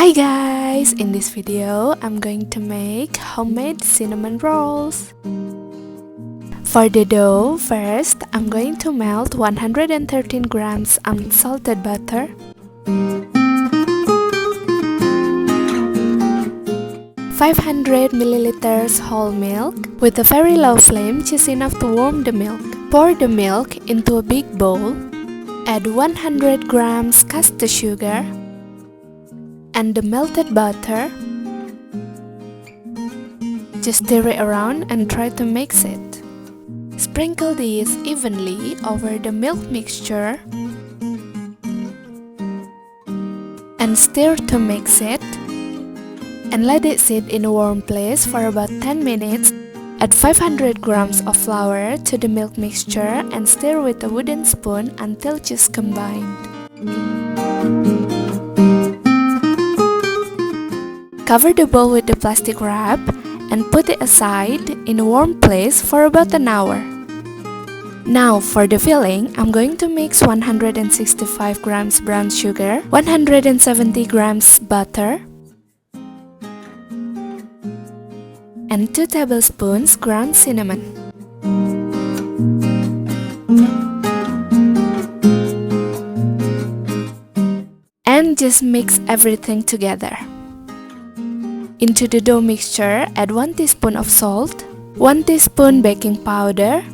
Hi guys! In this video, I'm going to make homemade cinnamon rolls. For the dough, first, I'm going to melt 113 grams unsalted butter, 500 milliliters whole milk with a very low flame just enough to warm the milk. Pour the milk into a big bowl, add 100 grams caster sugar and the melted butter. Just stir it around and try to mix it. Sprinkle these evenly over the milk mixture and stir to mix it, and let it sit in a warm place for about 10 minutes. Add 500 grams of flour to the milk mixture and stir with a wooden spoon until just combined. Cover the bowl with the plastic wrap and put it aside in a warm place for about an hour. Now for the filling, I'm going to mix 165 grams brown sugar, 170 grams butter, and 2 tablespoons ground cinnamon. And just mix everything together. Into the dough mixture, add 1 teaspoon of salt, 1 teaspoon baking powder,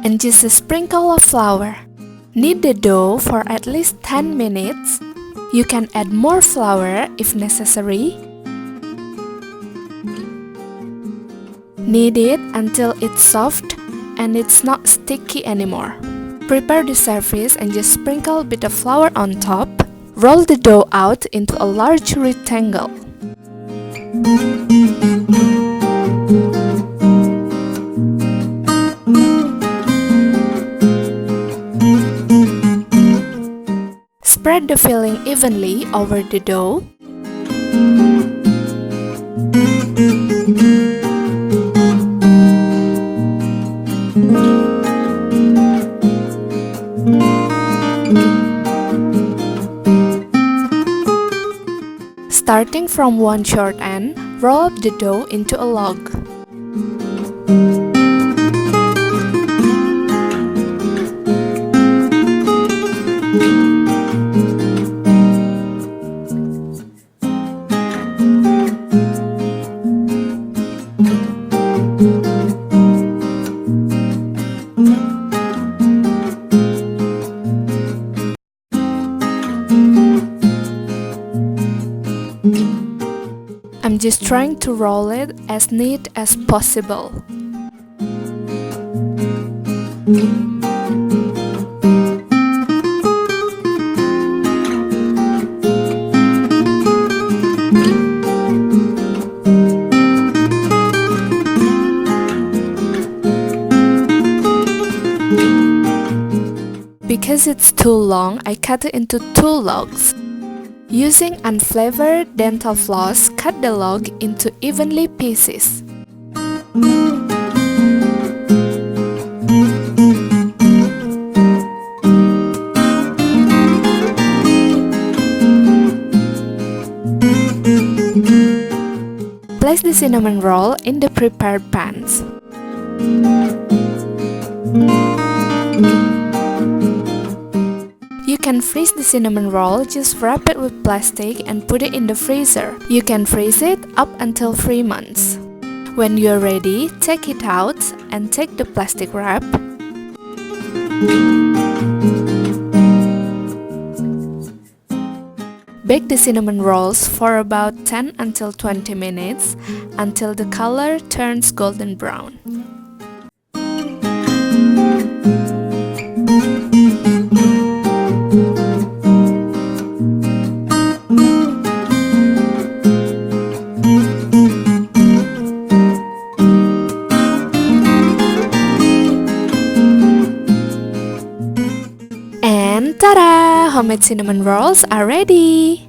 and just a sprinkle of flour. Knead the dough for at least 10 minutes. You can add more flour if necessary. Knead it until it's soft and it's not sticky anymore. Prepare the surface and just sprinkle a bit of flour on top. Roll the dough out into a large rectangle. Spread the filling evenly over the dough. Starting from one short end, roll up the dough into a log. I'm just trying to roll it as neat as possible. Because it's too long, I cut it into 2 logs. Using unflavored dental floss, cut the log into evenly pieces. Place the cinnamon roll in the prepared pans. You can freeze the cinnamon roll, just wrap it with plastic and put it in the freezer. You can freeze it up until 3 months. When you're ready, take it out and take the plastic wrap. Bake the cinnamon rolls for about 10 until 20 minutes until the color turns golden brown. And ta-da! Homemade cinnamon rolls are ready!